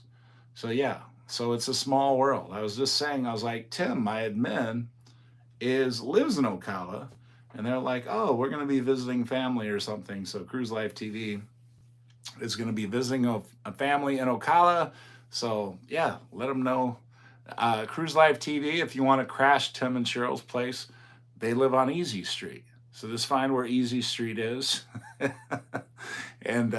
So yeah, so it's a small world. I was just saying, I was like, Tim, my admin lives in Ocala, and they're like, oh, we're going to be visiting family or something. So Cruise Life TV is going to be visiting a family in Ocala. So yeah, let them know. Cruise Life TV, if you want to crash Tim and Cheryl's place, they live on Easy Street. So just find where Easy Street is, and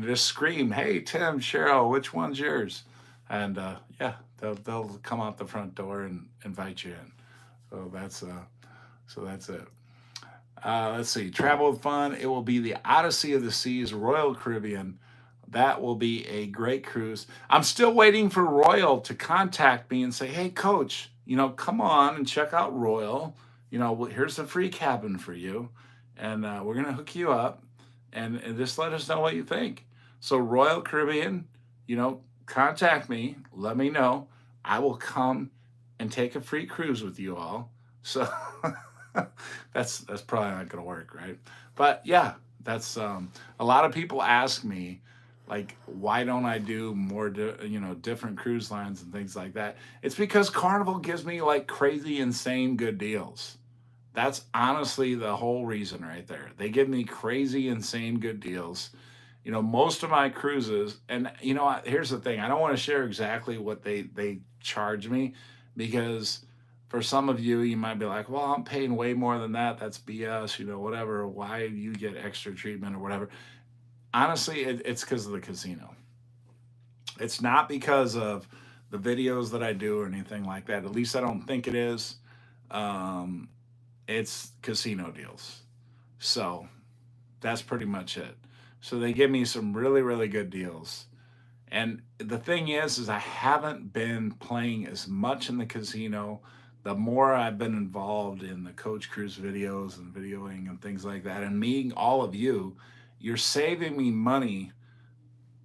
just scream, "Hey Tim, Cheryl, which one's yours?" And yeah, they'll come out the front door and invite you in. So that's it. Let's see. Travel with Fun. It will be the Odyssey of the Seas, Royal Caribbean. That will be a great cruise. I'm still waiting for Royal to contact me and say, "Hey, Coach, come on and check out Royal. Here's a free cabin for you, and we're gonna hook you up, and just let us know what you think." So Royal Caribbean, contact me. Let me know. I will come and take a free cruise with you all. So that's probably not gonna work, right? But yeah, that's a lot of people ask me, like, why don't I do more different cruise lines and things like that? It's because Carnival gives me like crazy insane good deals. That's honestly the whole reason right there. They give me crazy insane good deals. Most of my cruises, and here's the thing, I don't want to share exactly what they charge me, because for some of you, you might be like, well, I'm paying way more than that. That's BS, whatever. Why do you get extra treatment or whatever? Honestly, it's because of the casino. It's not because of the videos that I do or anything like that. At least I don't think it is. Um, it's casino deals. So that's pretty much it. So they give me some really, really good deals. And the thing is I haven't been playing as much in the casino. The more I've been involved in the Coach Cruise videos and videoing and things like that, and meeting all of you, you're saving me money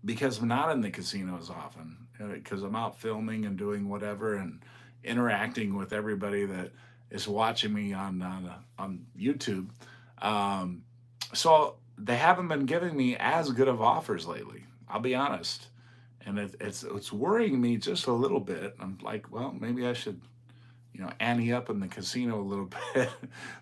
because I'm not in the casino as often, because I'm out filming and doing whatever and interacting with everybody that is watching me on YouTube. Um, so they haven't been giving me as good of offers lately. I'll be honest, and it's worrying me just a little bit. I'm like, well, maybe I should, ante up in the casino a little bit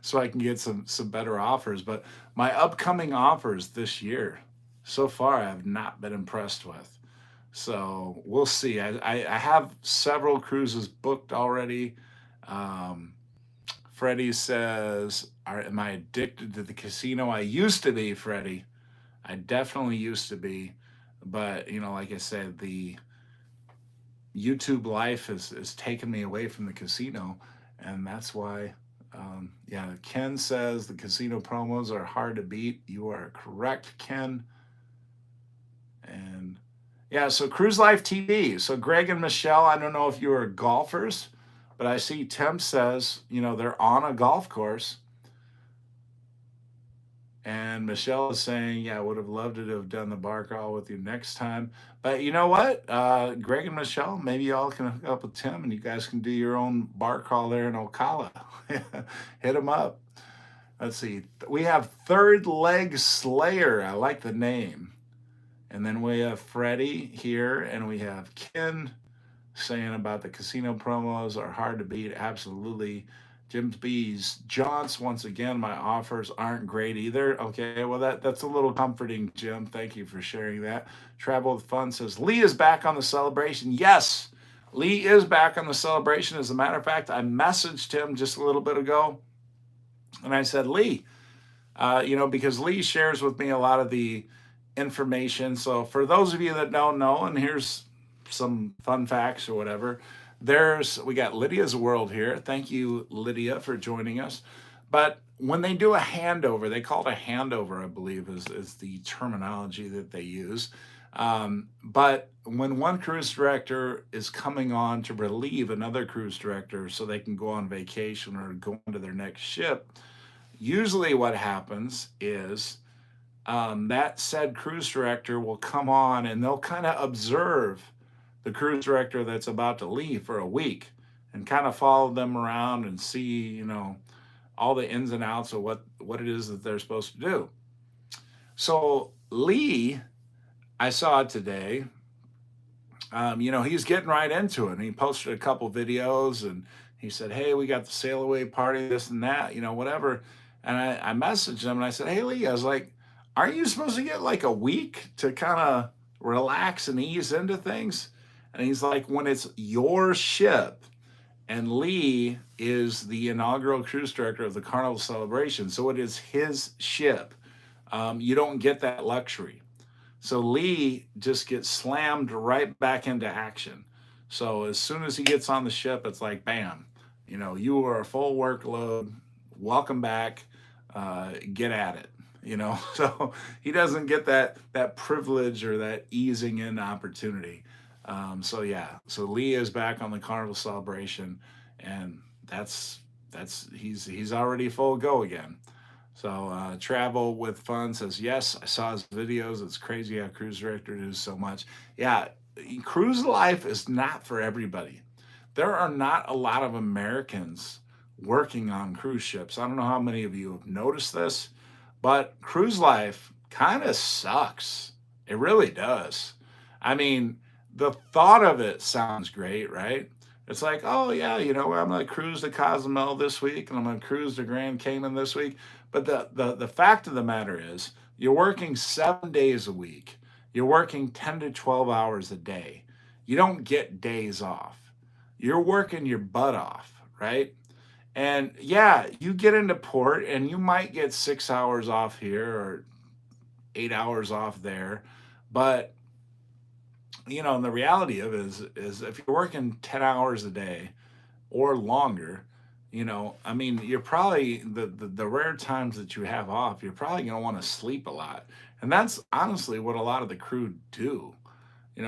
so I can get some better offers. But my upcoming offers this year, so far, I have not been impressed with. So we'll see. I have several cruises booked already. Freddie says, am I addicted to the casino? I used to be, Freddie. I definitely used to be. But, like I said, the YouTube life has taken me away from the casino. And that's why, yeah, Ken says the casino promos are hard to beat. You are correct, Ken. And yeah, so Cruise Life TV. So Greg and Michelle, I don't know if you are golfers, but I see Tim says, they're on a golf course. And Michelle is saying, yeah, I would have loved to have done the bar crawl with you next time. But you know what? Greg and Michelle, maybe y'all can hook up with Tim and you guys can do your own bar crawl there in Ocala. Hit them up. Let's see. We have Third Leg Slayer. I like the name. And then we have Freddie here, and we have Ken saying about the casino promos are hard to beat. Absolutely. Jim B's Johns, once again, my offers aren't great either. Okay, well, that's a little comforting, Jim. Thank you for sharing that. Travel with Fun says, Lee is back on the celebration. Yes, Lee is back on the celebration. As a matter of fact, I messaged him just a little bit ago, and I said, Lee, because Lee shares with me a lot of the information. So for those of you that don't know, and here's some fun facts or whatever, we got Lydia's World here. Thank you, Lydia, for joining us. But when they do a handover, they call it a handover, I believe is the terminology that they use. But when one cruise director is coming on to relieve another cruise director so they can go on vacation or go on to their next ship, usually what happens is that said cruise director will come on and they'll kind of observe the cruise director that's about to leave for a week and kind of follow them around and see, all the ins and outs of what it is that they're supposed to do. So Lee, I saw it today. He's getting right into it. And he posted a couple videos and he said, hey, we got the sail away party, this and that, whatever. And I messaged him and I said, hey, Lee, I was like, aren't you supposed to get like a week to kind of relax and ease into things? And he's like, when it's your ship, and Lee is the inaugural cruise director of the Carnival Celebration, so it is his ship. You don't get that luxury. So Lee just gets slammed right back into action. So as soon as he gets on the ship, it's like, bam, you are a full workload. Welcome back. Get at it. So he doesn't get that privilege or that easing in opportunity. So Lee is back on the Carnival Celebration, and he's already full go again. So Travel with Fun says, yes, I saw his videos. It's crazy how cruise director does so much. Yeah, cruise life is not for everybody. There are not a lot of Americans working on cruise ships. I don't know how many of you have noticed this, but cruise life kind of sucks. It really does. I mean, the thought of it sounds great, right? It's like, oh yeah, I'm going to cruise to Cozumel this week and I'm going to cruise to Grand Cayman this week. But the fact of the matter is you're working 7 days a week. You're working 10 to 12 hours a day. You don't get days off. You're working your butt off, right? And yeah, you get into port and you might get 6 hours off here or 8 hours off there. But, and the reality of it is if you're working 10 hours a day or longer, you're probably, the rare times that you have off, you're probably going to want to sleep a lot. And that's honestly what a lot of the crew do.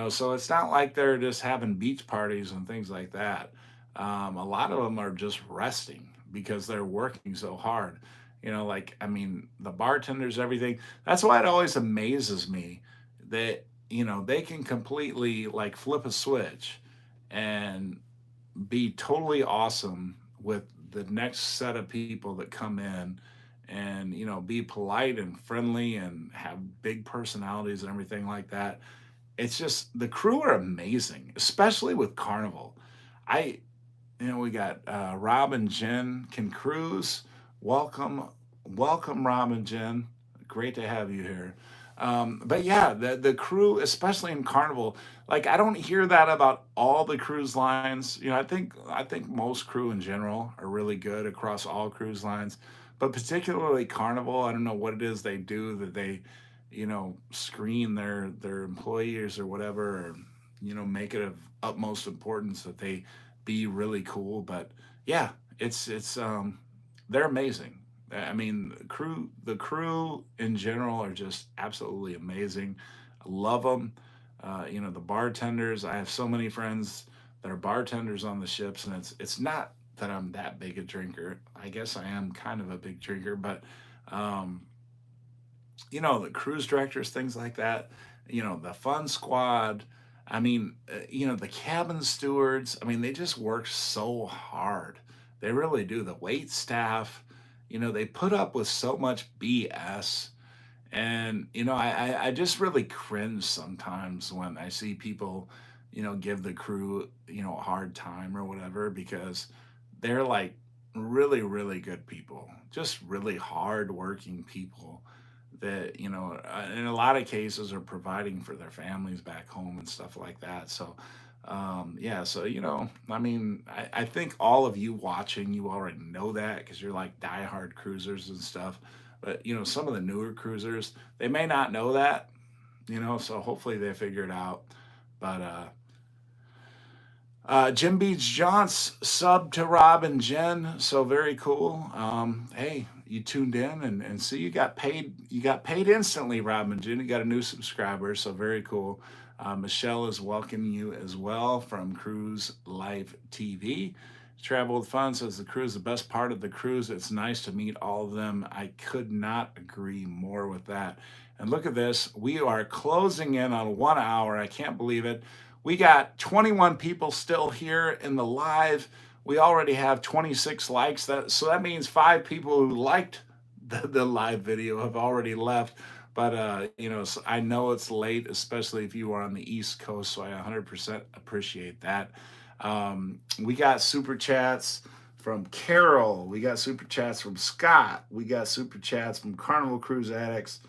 So it's not like they're just having beach parties and things like that. A lot of them are just resting because they're working so hard. The bartenders, everything. That's why it always amazes me that, they can completely like flip a switch and be totally awesome with the next set of people that come in and, be polite and friendly and have big personalities and everything like that. It's just the crew are amazing, especially with Carnival. We got Rob and Jen can cruise. Welcome, Rob and Jen. Great to have you here. But yeah, the crew, especially in Carnival, like I don't hear that about all the cruise lines. I think most crew in general are really good across all cruise lines, but particularly Carnival. I don't know what it is they do that they, screen their employees or whatever, or make it of utmost importance that they be really cool. But yeah, it's they're amazing. I mean, the crew in general are just absolutely amazing. I love them. The bartenders. I have so many friends that are bartenders on the ships, and it's not that I'm that big a drinker. I guess I am kind of a big drinker, but um, the cruise directors, things like that. The fun squad. I mean, the cabin stewards. I mean, they just work so hard. They really do. The wait staff, they put up with so much BS. And, I just really cringe sometimes when I see people, give the crew, a hard time or whatever, because they're like really, really good people, just really hardworking people that, in a lot of cases are providing for their families back home and stuff like that. So, yeah, so, I mean, I think all of you watching, you already know that because you're like diehard cruisers and stuff. But, some of the newer cruisers, they may not know that, so hopefully they figure it out. But Jim Beach Johns sub to Rob and Jen, so very cool. Hey, you tuned in and see you got paid. You got paid instantly, Rob and Jen. You got a new subscriber, so very cool. Michelle is welcoming you as well from Cruise Life TV. Travel with Fun says the cruise the best part of the cruise. It's nice to meet all of them. I could not agree more with that. And look at this. We are closing in on 1 hour. I can't believe it. We got 21 people still here in the live. We already have 26 likes. So that means 5 people who liked the live video have already left. But so I know it's late, especially if you are on the East Coast. So I 100% appreciate that. We got super chats from Carol. We got super chats from Scott. We got super chats from Carnival Cruise Addicts.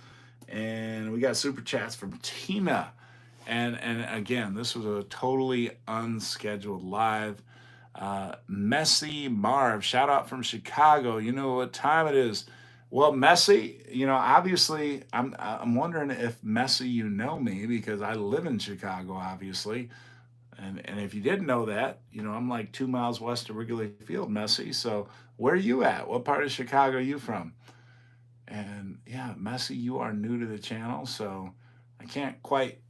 And we got super chats from Tina. And again, this was a totally unscheduled live. Messy Marv, shout out from Chicago. You know what time it is? Well, Messy, obviously, I'm wondering if Messy, you know me because I live in Chicago, obviously. And if you didn't know that, I'm like 2 miles west of Wrigley Field, Messy. So where are you at? What part of Chicago are you from? And yeah, Messy, you are new to the channel, so I can't quite.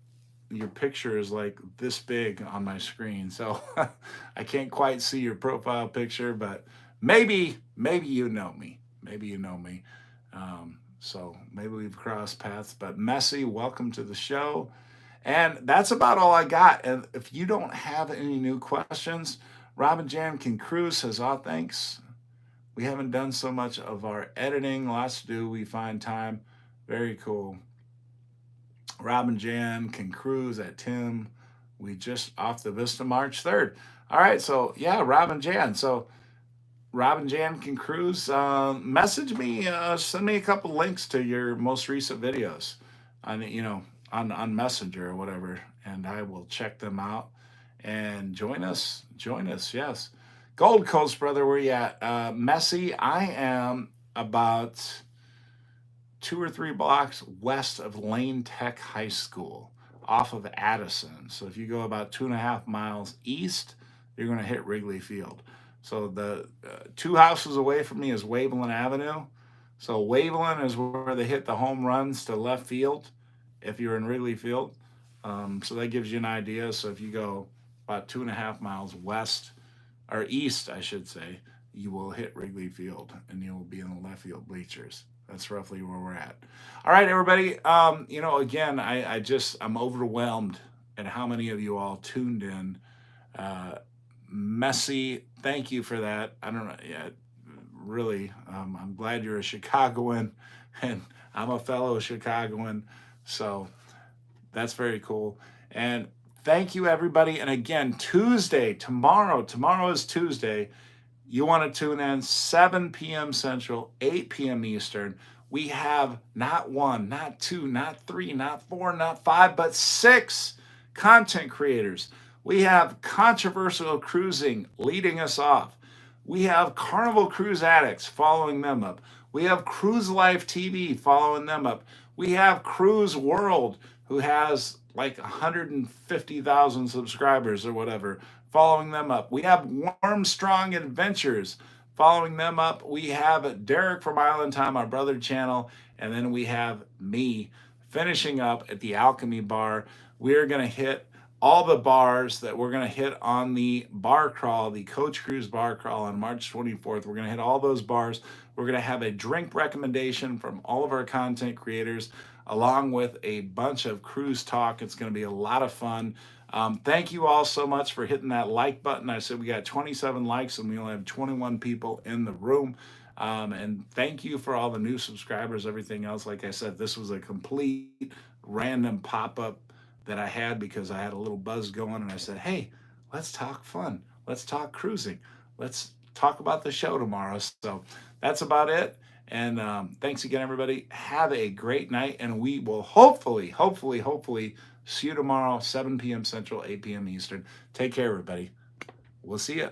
Your picture is like this big on my screen, so I can't quite see your profile picture, but maybe you know me. Maybe you know me. So maybe we've crossed paths. But Messy, welcome to the show. And that's about all I got. And if you don't have any new questions, Robin Jan can cruise says, "Oh, thanks. We haven't done so much of our editing. Lots to do. We find time. Very cool. Robin Jan can cruise at Tim. We just off the Vista March 3rd. All right. So, yeah, Robin Jan. So, Robin Jan can cruise. Message me. Send me a couple links to your most recent videos on Messenger or whatever, and I will check them out and join us. Join us. Yes. Gold Coast, brother, where you at? Messy, I am about 2 or 3 blocks west of Lane Tech High School off of Addison. So if you go about 2.5 miles east, you're going to hit Wrigley Field. So the 2 houses away from me is Waveland Avenue. So Waveland is where they hit the home runs to left field if you're in Wrigley Field. So that gives you an idea. So if you go about 2.5 miles west, or east, I should say, you will hit Wrigley Field and you will be in the left field bleachers. That's roughly where we're at. All right, everybody. Again, I'm overwhelmed at how many of you all tuned in. Messy, thank you for that. I don't know. Yeah, really, I'm glad you're a Chicagoan and I'm a fellow Chicagoan. So that's very cool. And thank you, everybody. And again, tomorrow is Tuesday. You want to tune in 7 p.m. Central, 8 p.m. Eastern. We have not one, not two, not three, not four, not five, but 6 content creators. We have Controversial Cruising leading us off. We have Carnival Cruise Addicts following them up. We have Cruise Life TV following them up. We have Cruise World, who has like 150,000 subscribers or whatever, following them up. We have Warm Strong Adventures following them up. We have Derek from Island Time, our brother channel, and then we have me finishing up at the Alchemy Bar. We're going to hit all the bars that we're going to hit on the bar crawl, the Coach Cruise bar crawl on March 24th. We're going to hit all those bars. We're going to have a drink recommendation from all of our content creators, along with a bunch of cruise talk. It's going to be a lot of fun. Thank you all so much for hitting that like button. I said we got 27 likes and we only have 21 people in the room. And thank you for all the new subscribers, everything else. Like I said, this was a complete random pop-up that I had because I had a little buzz going and I said, hey, let's talk fun. Let's talk cruising. Let's talk about the show tomorrow. So that's about it. And thanks again, everybody. Have a great night. And we will hopefully see you tomorrow, 7 p.m. Central, 8 p.m. Eastern. Take care, everybody. We'll see you.